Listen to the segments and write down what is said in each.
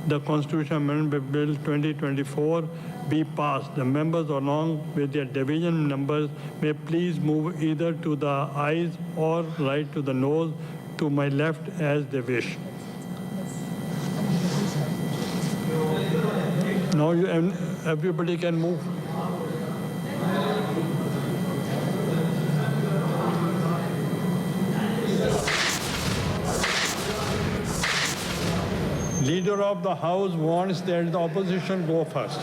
the Constitution Amendment Bill 2024 be passed. The members, along with their division numbers, may please move either to the ayes or right to the nose to my left as they wish. Now everybody can move. Leader of the House wants that the opposition go first.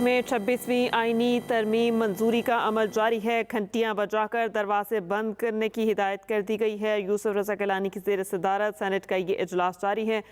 में 26वीं आईनी तरमीम मंजूरी का अमल जारी है। घंटियां बजाकर दरवाजे बंद करने की हिदायत कर दी गई है। यूसुफ रज़ा गिलानी की ज़ेर सदारत सेनेट का ये इजलास जारी है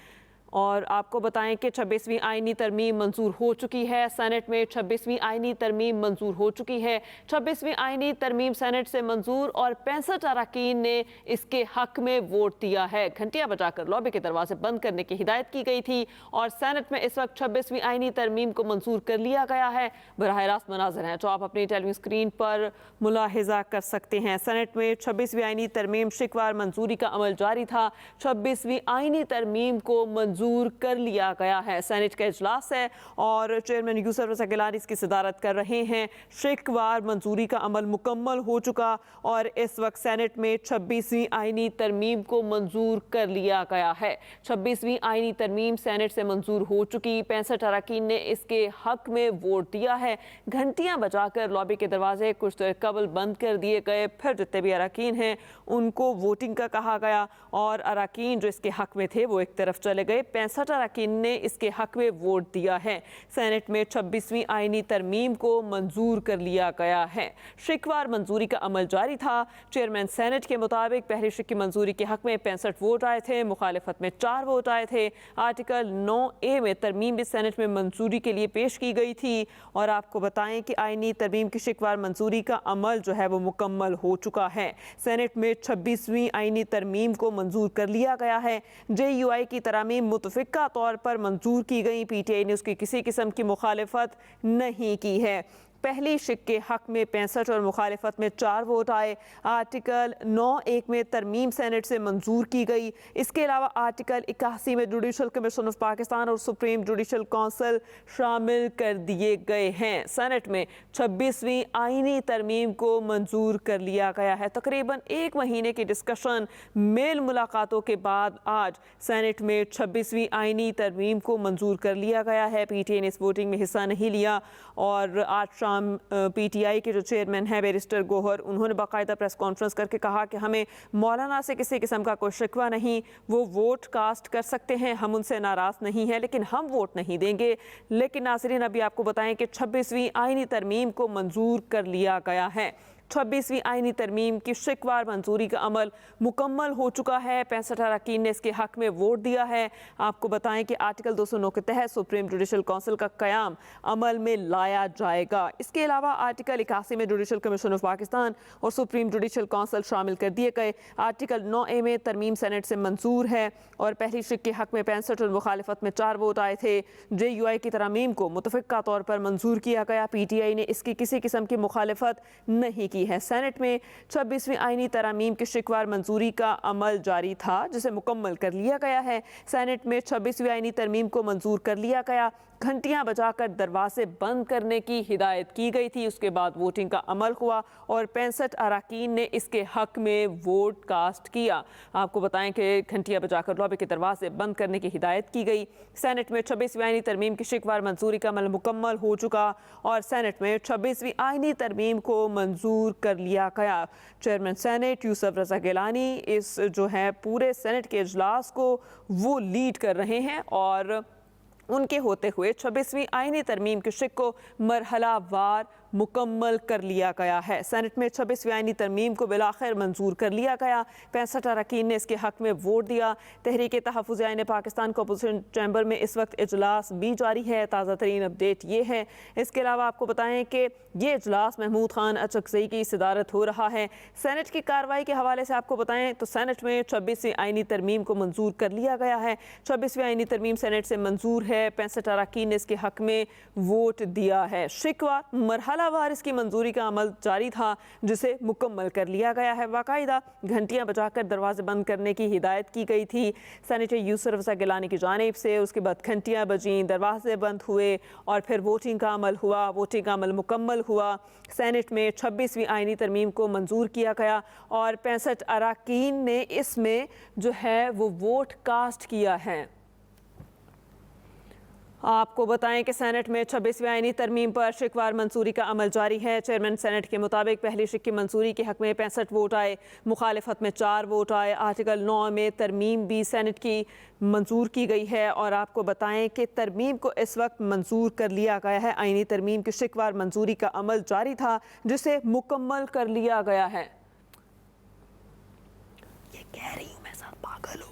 और आपको बताएं कि 26वीं आईनी तरमीम मंजूर हो चुकी है। सेनेट में 26वीं आईनी तरमीम मंजूर हो चुकी है। 26वीं आईनी तरमीम सेनेट से मंजूर और 65 अरकान ने इसके हक में वोट दिया है। घंटियां बजाकर लॉबी के दरवाजे बंद करने की हिदायत की गई थी और सेनेट में इस वक्त 26वीं आईनी तरमीम को मंजूर कर लिया गया है। बराह रास्त मनाज़र हैं जो आप अपनी टेलीविजन स्क्रीन पर मुलाहिजा कर सकते हैं। सेनेट में 26वीं आईनी तरमीम शिकवार मंजूरी का अमल जारी था। 26वीं आईनी तरमीम को मंजूर कर लिया गया है। सेनेट का इजलास है और चेयरमैन यूसुफ रज़ा गिलानी इसकी सदारत कर रहे हैं। शिकवार मंजूरी का अमल मुकम्मल हो चुका और इस वक्त सेनेट में 26वीं आईनी तरमीम को मंजूर कर लिया गया है। 26वीं आईनी तरमीम सेनेट से मंजूर हो चुकी। 65 अरकान ने इसके हक में वोट दिया है। घंटियां बजाकर लॉबी के दरवाजे कुछ देर कबल बंद कर दिए गए। फिर जितने भी अरकान हैं उनको वोटिंग का कहा गया और अरकान जो इसके हक में थे वो एक तरफ चले गए। 65 अरकान ने इसके हक में वोट दिया है। सेनेट में 26वीं आईनी तरमीम को मंजूर कर लिया गया है। शिकवार मंजूरी का अमल जारी था। चेयरमैन सेनेट के मुताबिक पहली शिक की मंजूरी के हक में 65 वोट आए थे, मुखालिफत में 4 वोट आए थे। आर्टिकल 9A में तरमीम भी सेनेट में मंजूरी के लिए पेश की गई थी और आपको बताएं कि आईनी तरमीम की शिकवार मंजूरी का अमल जो है वो मुकम्मल हो चुका है। सेनेट में 26वीं आईनी तरमीम को मंजूर कर लिया गया है। JUI की तरमीम मुतफ़िका तौर पर मंजूर की गई। PTI ने उसकी किसी किस्म की मुखालिफत नहीं की है। पहली शिक के हक में 65 और मुखालिफत में 4 वोट आए। आर्टिकल 9(1) में तरमीम सेनेट से मंजूर की गई। इसके अलावा आर्टिकल 81 में जुडिशल कमीशन ऑफ पाकिस्तान और सुप्रीम जुडिशल काउंसिल शामिल कर दिए गए हैं। सेनेट में 26वीं आईनी तरमीम को मंजूर कर लिया गया है। तकरीबन 1 महीने की डिस्कशन मेल मुलाकातों के बाद आज सेनेट में 26वीं आईनी तरमीम को मंजूर कर लिया गया है। PTI ने इस वोटिंग में हिस्सा नहीं लिया और आज PTI के जो चेयरमैन हैं बैरिस्टर गोहर, उन्होंने बाकायदा प्रेस कॉन्फ्रेंस करके कहा कि हमें मौलाना से किसी किस्म का कोई शिकवा नहीं, वो वोट कास्ट कर सकते हैं, हम उनसे नाराज़ नहीं हैं, लेकिन हम वोट नहीं देंगे। लेकिन नाज़रीन अभी आपको बताएं कि 26वीं आईनी तरमीम को मंजूर कर लिया गया है। 26वीं आईनी तरमीम की शिकवार मंजूरी का अमल मुकम्मल हो चुका है। 65 अरकान ने इसके हक में वोट दिया है। आपको बताएं कि आर्टिकल 209 के तहत सुप्रीम जुडिशल काउंसिल का क़याम अमल में लाया जाएगा। इसके अलावा आर्टिकल 81 में जुडिशल कमीशन ऑफ पाकिस्तान और सुप्रीम जुडिशल काउंसिल शामिल कर दिए गए। आर्टिकल 9A में तरमीम सेनेट से मंजूर है और पहली शिक के हक में 65 और मुखालिफत में 4 वोट आए थे। JUI की तरमीम को मुतफ़िका तौर पर मंजूर किया गया। PTI ने इसकी किसी किस्म की मुखालिफत नहीं की है। सेनेट में 26वीं आईनी तरमीम की शिकवार मंजूरी का अमल जारी था जिसे मुकम्मल कर लिया गया है। सेनेट में 26वीं आईनी तरमीम को मंजूर कर लिया गया। घंटियां बजाकर दरवाजे बंद करने की हिदायत की गई थी। उसके बाद वोटिंग का अमल हुआ और 65 अरकान ने इसके हक में वोट कास्ट किया। आपको बताएं कि घंटियां बजाकर लॉबी के दरवाजे बंद करने की हिदायत की गई। सेनेट में 26वीं आईनी तरमीम की शिकवार मंजूरी का अमल मुकम्मल हो चुका और सेनेट में 26वीं आईनी तरमीम को मंजूर कर लिया गया। चेयरमैन सेनेट यूसुफ रज़ा गिलानी इस जो है पूरे सेनेट के इजलास को वो लीड कर रहे हैं और उनके होते हुए 26वीं आईनी तरमीम की शिक को मरहला वार मुकम्मल कर लिया गया है। सेनेट में 26वीं आईनी तरमीम को बिलाखिर मंजूर कर लिया गया। 65 अरकान ने इसके हक में वोट दिया। तहरीक तहफ़्फ़ुज़ आईन पाकिस्तान को अपोजिशन चैम्बर में इस वक्त इजलास भी जारी है। ताज़ा तरीन अपडेट ये है। इसके अलावा आपको बताएं कि ये इजलास महमूद खान अचकज़ई की सदारत हो रहा है। सेनेट की कार्रवाई के हवाले से आपको बताएं तो सेनेट में 26वीं आईनी तरमीम को मंजूर कर लिया गया है। 26वीं आईनी तरमीम सेनेट से मंजूर है। 65 अरकान ने इसके हक में वोट दिया है। शिकवा मरहलावार इसकी मंजूरी का अमल जारी था, जिसे मुकम्मल कर लिया गया है। बाकायदा घंटियां बजाकर दरवाजे बंद करने की हिदायत की गई थी सेनेटर यूसुफ रज़ा गिलानी की जानिब से। उसके बाद घंटियां बजीं, दरवाजे बंद हुए और फिर वोटिंग का अमल हुआ। वोटिंग का अमल मुकम्मल हुआ। सेनेट में 26वीं आईनी तरमीम को मंजूर किया गया और 65 अरकान ने इसमें जो है वो वोट कास्ट किया है। आपको बताएं कि सेनेट में 26वीं आईनी तरमीम पर शिकवार मंजूरी का अमल जारी है। चेयरमैन सेनेट के मुताबिक पहली शिक की मंजूरी के हक में 65 वोट आए, मुखालिफत में 4 वोट आए। आर्टिकल 9 में तरमीम भी सेनेट की मंजूर की गई है और आपको बताएं कि तरमीम को इस वक्त मंजूर कर लिया गया है। आईनी तरमीम की शिकवार मंजूरी का अमल जारी था, जिसे मुकम्मल कर लिया गया है। ये कह रही हूं मैं, सब पागल हो।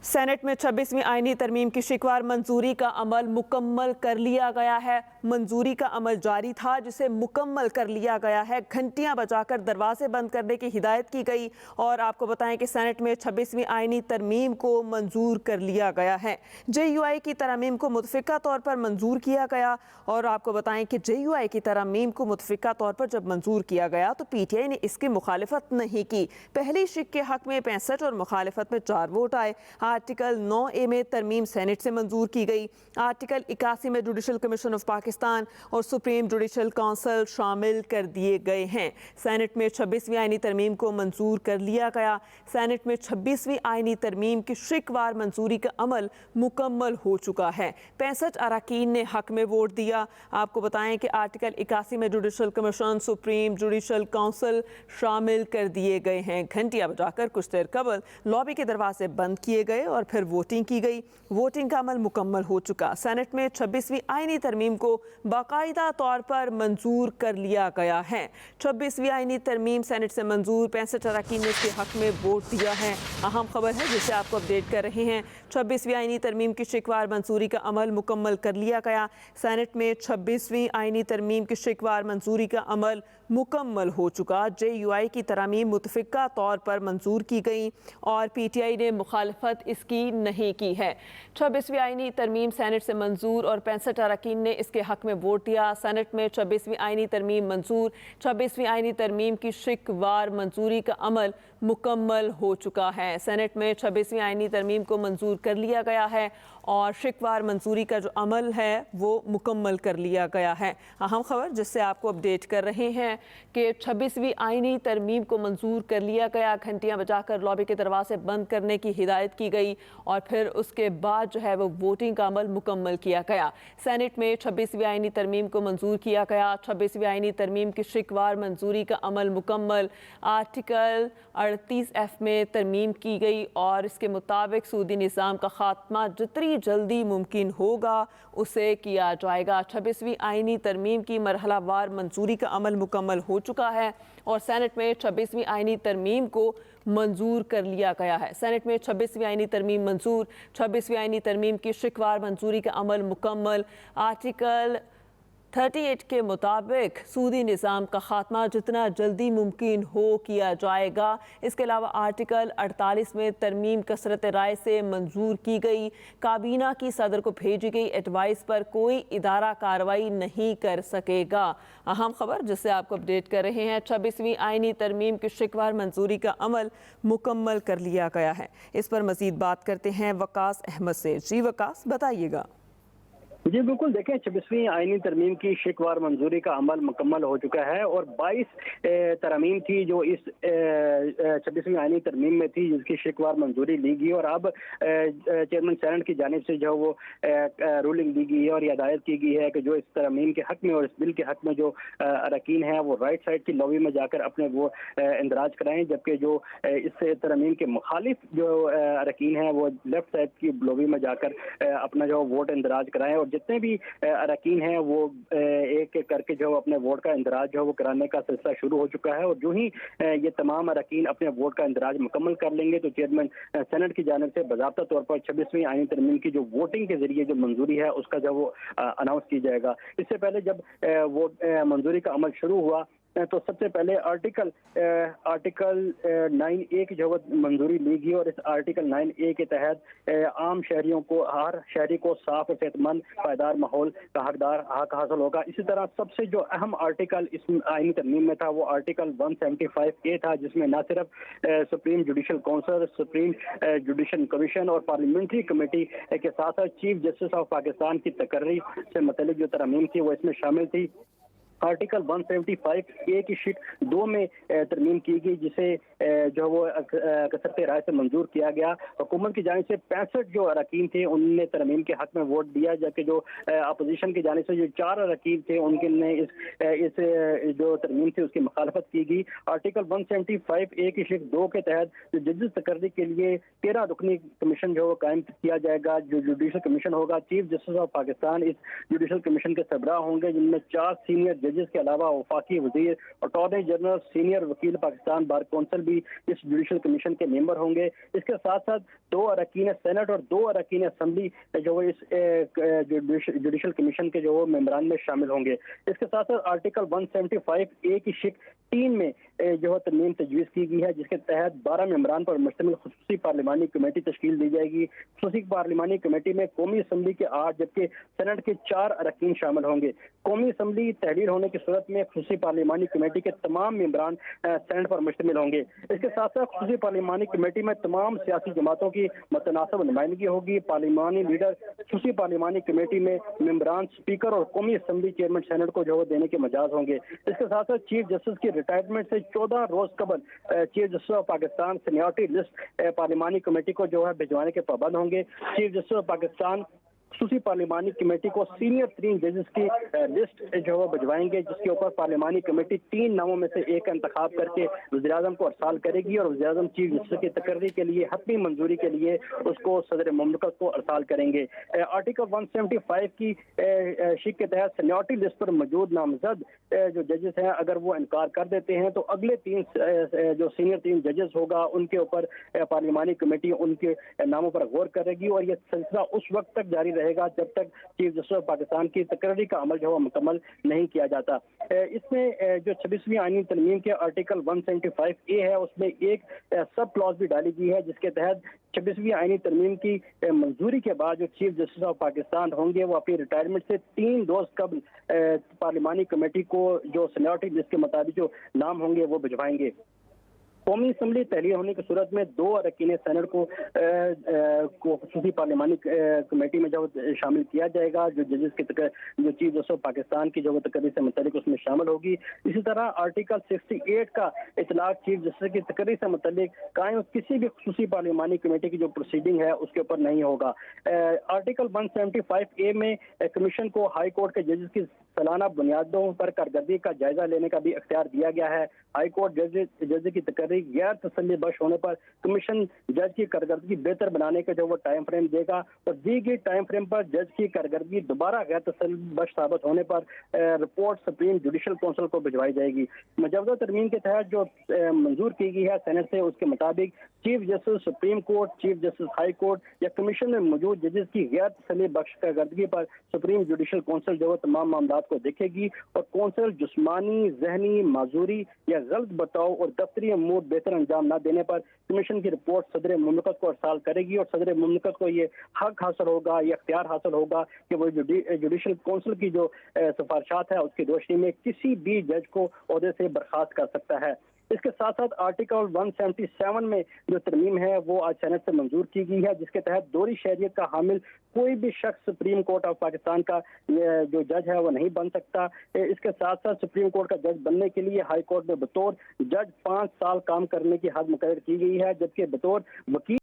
सेनेट में 26वीं आईनी तरमीम की शिकवार मंजूरी का अमल मुकम्मल कर लिया गया है। मंजूरी का अमल जारी था, जिसे मुकम्मल कर लिया गया है। घंटियां बजाकर दरवाजे बंद करने की हिदायत की गई और आपको बताएं कि सेनेट में 26वीं आईनी तरमीम को मंजूर कर लिया गया है। JUI की तरमीम को मुतफ़िका तौर पर मंजूर किया गया और आपको बताएं कि JUI की तरमीम को मुतफ़िका तौर पर जब मंजूर किया गया तो PTI ने इसकी मुखालिफत नहीं की। पहली शिक के हक में 65 और मुखालिफत में 4 वोट आए। आर्टिकल 9A में तरमीम सेनेट से मंजूर की गई। आर्टिकल 81 में जुडिशल कमीशन ऑफ पाकिस्तान और सुप्रीम जुडिशल काउंसिल शामिल कर दिए गए हैं। सेनेट में 26वीं आईनी तरमीम को मंजूर कर लिया गया। सेनेट में 26वीं आईनी तरमीम की शिकवार मंजूरी का अमल मुकम्मल हो चुका है। 65 अरकान ने हक में वोट दिया। आपको बताएं कि आर्टिकल 81 में judicial commission, supreme judicial council शामिल कर दिए गए हैं। घंटियां बजाकर कुछ देर कबल लॉबी के दरवाजे बंद किए गए और फिर वोटिंग की गई। वोटिंग का अमल मुकम्मल हो चुका। सेनेट में 26वीं आईनी तरमीम को बाकायदा तौर पर मंजूर कर लिया गया है। 26वीं आईनी तरमीम सेनेट से मंजूर। 65 अरकान ने इसके हक में वोट दिया है। अहम खबर है जिसे आपको अपडेट कर रहे हैं। 26वीं आईनी तरमीम की शिकवार मंजूरी का अमल मुकम्मल कर लिया गया। सेनेट में 26वीं आईनी तरमीम की शिकवार मंजूरी का अमल मुकम्मल हो चुका। JUI की तरमीम मुतफ़िका तौर पर मंजूर की गई और PTI ने मुखालफत इसकी नहीं की है। 26वीं आईनी तरमीम सेनेट से मंजूर और 65 अरकान ने इसके हक में वोट दिया। सेनेट में 26वीं आईनी तरमीम मंजूर। 26वीं आईनी तरमीम की शिकवार मंजूरी का अमल मुकम्मल हो चुका है। सेनेट में 26वीं आईनी तरमीम को मंजूर कर लिया गया है और शिकवार मंजूरी का जो अमल है वो मुकम्मल कर लिया गया है। अहम खबर जिससे आपको अपडेट कर रहे हैं कि 26वीं आईनी तरमीम को मंजूर कर लिया गया। घंटियां बजाकर लॉबी के दरवाजे बंद करने की हिदायत की गई और फिर उसके बाद जो है वो वोटिंग का अमल मुकम्मल किया गया। सेनेट में 26वीं आईनी तरमीम को मंजूर किया गया। 26वीं आईनी तरमीम की शिकवार मंजूरी का अमल मुकम्मल। आर्टिकल 38F में तरमीम की गई और इसके मुताबिक सूदी निज़ाम का खात्मा जितनी जल्दी मुमकिन होगा उसे किया जाएगा। 26वीं आईनी तरमीम की मरहलावार मंजूरी का अमल मुकम्मल हो चुका है और सेनेट में 26वीं आईनी तरमीम को मंजूर कर लिया गया है। सेनेट में 26वीं आईनी तरमीम मंजूर। 26वीं आईनी तरमीम की शिकवार मंजूरी का अमल मुकम्मल। आर्टिकल 38 के मुताबिक सूदी निज़ाम का खात्मा जितना जल्दी मुमकिन हो किया जाएगा। इसके अलावा आर्टिकल 48 में तरमीम कसरत राय से मंजूर की गई। काबीना की सदर को भेजी गई एडवाइस पर कोई इदारा कार्रवाई नहीं कर सकेगा। अहम खबर जिससे आपको अपडेट कर रहे हैं। 26वीं आईनी तरमीम की शिकवार मंजूरी का अमल मुकम्मल कर लिया गया है। इस पर मजीद बात करते हैं वकास अहमद से। जी वकास, बताइएगा। जी बिल्कुल, देखें 26वीं आईनी तरमीम की शिकवार मंजूरी का अमल मुकम्मल हो चुका है और 22 तरमीम थी जो इस 26वीं आईनी तरमीम में थी जिसकी शिकवार मंजूरी ली गई और अब चेयरमैन सेनेट की जानिब से जो वो रूलिंग दी गई है और हिदायत की गई है कि जो इस तरमीम के हक में और इस बिल के हक में जो अरकान हैं वो राइट साइड की लॉबी में जाकर अपने वो इंदराज कराएं, जबकि जो इस तरमीम के मुखालिफ जो अरकान हैं वो लेफ्ट साइड की लॉबी में जाकर अपना जो वोट इंदराज कराएं। और जितने भी अरकान हैं वो एक एक करके जो अपने वोट का इंदराज जो है वो कराने का सिलसिला शुरू हो चुका है, और जो ही ये तमाम अरकान अपने वोट का इंदराज मुकम्मल कर लेंगे तो चेयरमैन सेनेट की जानिब से बाज़ाब्ता तौर पर 26वीं आईनी तरमीम की जो वोटिंग के जरिए जो मंजूरी है उसका जो वो अनाउंस की जाएगा। इससे पहले जब वो मंजूरी का अमल शुरू हुआ तो सबसे पहले आर्टिकल 9A की जो मंजूरी ली गई, और इस आर्टिकल 9A के तहत आम शहरियों को, हर शहरी को साफ और सेहतमंद पायदार माहौल का हक हासिल होगा। इसी तरह सबसे जो अहम आर्टिकल इस आईनी तरमीम में था वो आर्टिकल 175A था, जिसमें न सिर्फ supreme judicial council, supreme judicial commission और पार्लियामेंट्री कमेटी के साथ साथ चीफ जस्टिस ऑफ पाकिस्तान की तकर्री से मुतल्लिक जो तरमीम थी वो इसमें शामिल थी। आर्टिकल 175A की शीट 2 में तरमीम की गई, जिसे जो वो कसरत राय से मंजूर किया गया। हुकूमत की जानिब से 65 जो अरकान थे उनने तरमीम के हक में वोट दिया, जबकि जो अपोजिशन की जानिब से जो 4 अरकान थे उनके ने इस जो तरमीम थी उसकी मुखालफत की गई। आर्टिकल 175A की शीट 2 के तहत जो जजेस तकर्री के लिए 13 रुकनी कमीशन जो कायम किया जाएगा, जो जुडिशल कमीशन होगा। चीफ जस्टिस ऑफ पाकिस्तान इस जुडिशल कमीशन के सरबराह होंगे, जिनमें 4 सीनियर जजेस के अलावा वफाकी वजीर, अटॉर्नी जनरल, सीनियर वकील पाकिस्तान बार कौंसिल भी इस जुडिशल कमीशन के मेंबर होंगे। इसके साथ साथ 2 अरकान सेनेट और 2 अरकान असम्बली जो इस जुडिशल कमीशन के जो मेंबरान में शामिल होंगे। इसके साथ साथ आर्टिकल 175A की शिक 3 में जो तरमीम तजवीज़ की गई है, जिसके तहत 12 मेंबरान पर मुश्तमिल खुसूसी पार्लिमानी कमेटी तश्कील दी जाएगी। खुसूसी पार्लिमानी कमेटी में कौमी असम्बली के 8 जबकि सेनेट के 4 अरकान शामिल होंगे। कौमी असम्बली तहरीर होने की सूरत में खुसूसी पार्लिमानी कमेटी के तमाम मेंबरान सेनेट पर मुश्तमिल होंगे। इसके साथ साथ खुसूसी पार्लिमानी कमेटी में तमाम सियासी जमातों की मुतनासिब नुमाइंदगी होगी। पार्लिमानी लीडर खुसूसी पार्लिमानी कमेटी में मेंबरान स्पीकर और कौमी असम्बली चेयरमैन सेनेट को जो देने के मजाज होंगे। इसके साथ साथ चीफ जस्टिस की रिटायरमेंट से 14 रोज कबल chief justice of Pakistan seniority list पार्लिमानी कमेटी को जो है भिजवाने के पाबंद होंगे। चीफ जस्टिस ऑफ पाकिस्तान खुसूसी पार्लिमानी कमेटी को सीनियर 3 जजेस की लिस्ट जो है भिजवाएंगे, जिसके ऊपर पार्लिमानी कमेटी 3 नामों में से एक का इंतखाब करके वज़ीर-ए-आज़म को अरसाल करेगी, और वज़ीर-ए-आज़म चीफ जस्टिस की तकर्री के लिए हतमी मंजूरी के लिए उसको सदर मुमलिकत को अरसाल करेंगे। आर्टिकल 175 की शिक के तहत सीनियरिटी लिस्ट पर मौजूद नामजद जो जजेस हैं, अगर वो इनकार कर देते हैं तो अगले 3 जो सीनियर 3 जजेस होगा उनके ऊपर पार्लिमानी कमेटी उनके नामों पर गौर करेगी, और यह सिलसिला उस वक्त तक जारी रहेगा जब तक चीफ जस्टिस ऑफ पाकिस्तान की तकर्री का अमल जो है मुकम्मल नहीं किया जाता। इसमें जो 26वीं आईनी तरमीम के आर्टिकल 175A है उसमें एक सब क्लॉज भी डाली गई है, जिसके तहत 26वीं आईनी तरमीम की मंजूरी के बाद जो चीफ जस्टिस ऑफ पाकिस्तान होंगे वो अपनी रिटायरमेंट से 3 रोज कबल पार्लिमानी कमेटी को जो सीनियरिटी लिस्ट के मुताबिक जो नाम होंगे वो भिजवाएंगे। कौमी असम्बली तहरीर होने की सूरत में 2 अरकान सेनेट को खुसूसी पार्लिमानी कमेटी में जब शामिल किया जाएगा, जो जजेस की जो चीफ जस्टिस ऑफ पाकिस्तान की जो तकर्री से मुतल्लिक उसमें शामिल होगी। इसी तरह आर्टिकल 68 का इतलाक चीफ जस्टिस की तकर्री से मुतल्लिक कायम किसी भी खुसूसी पार्लिमानी कमेटी की जो प्रोसीडिंग है उसके ऊपर नहीं होगा। आर्टिकल 175A में कमीशन को हाई कोर्ट के जजेस की सालाना बुनियादों पर कारकर्दगी का जायजा लेने का भी अख्तियार दिया गया है। हाई कोर्ट जज की तकर्री गैर तसल्ली बख्श होने पर कमीशन जज की कारकर्दगी बेहतर बनाने का जो वो टाइम फ्रेम देगा, और दी गई टाइम फ्रेम पर जज की कारकर्दगी दोबारा गैर तसल्ली बख्श साबित होने पर रिपोर्ट सुप्रीम जुडिशल काउंसिल को भिजवाई जाएगी। मौजूदा तरमीम के तहत जो मंजूर की गई है सेनेट से, उसके मुताबिक chief justice supreme court, chief justice high court या कमीशन में मौजूद जजेस की गैर तसल्ली बख्श कारकर्दगी पर सुप्रीम जुडिशल काउंसिल जो तमाम मामलात को देखेगी, और काउंसिल जिस्मानी, जहनी माजूरी या गलत बर्ताव और दफ्तरी अमूर बेहतर अंजाम न देने पर कमीशन की रिपोर्ट सदर मुमलिकत को अरसाल करेगी, और सदर मुमलिकत को ये हक हासिल होगा, ये अख्तियार हासिल होगा कि वो जुडिशल काउंसिल की जो सिफारिशात है उसकी रोशनी में किसी भी जज को ओहदे से बर्खास्त कर सकता है। इसके साथ साथ आर्टिकल 177 में जो तरमीम है वो आज सेनेट से मंजूर की गई है, जिसके तहत दोहरी शहरियत का हामिल कोई भी शख्स सुप्रीम कोर्ट ऑफ पाकिस्तान का जो जज है वो नहीं बन सकता। इसके साथ साथ सुप्रीम कोर्ट का जज बनने के लिए हाई कोर्ट में बतौर जज 5 साल काम करने की हद मुकर्रर की गई है, जबकि बतौर वकील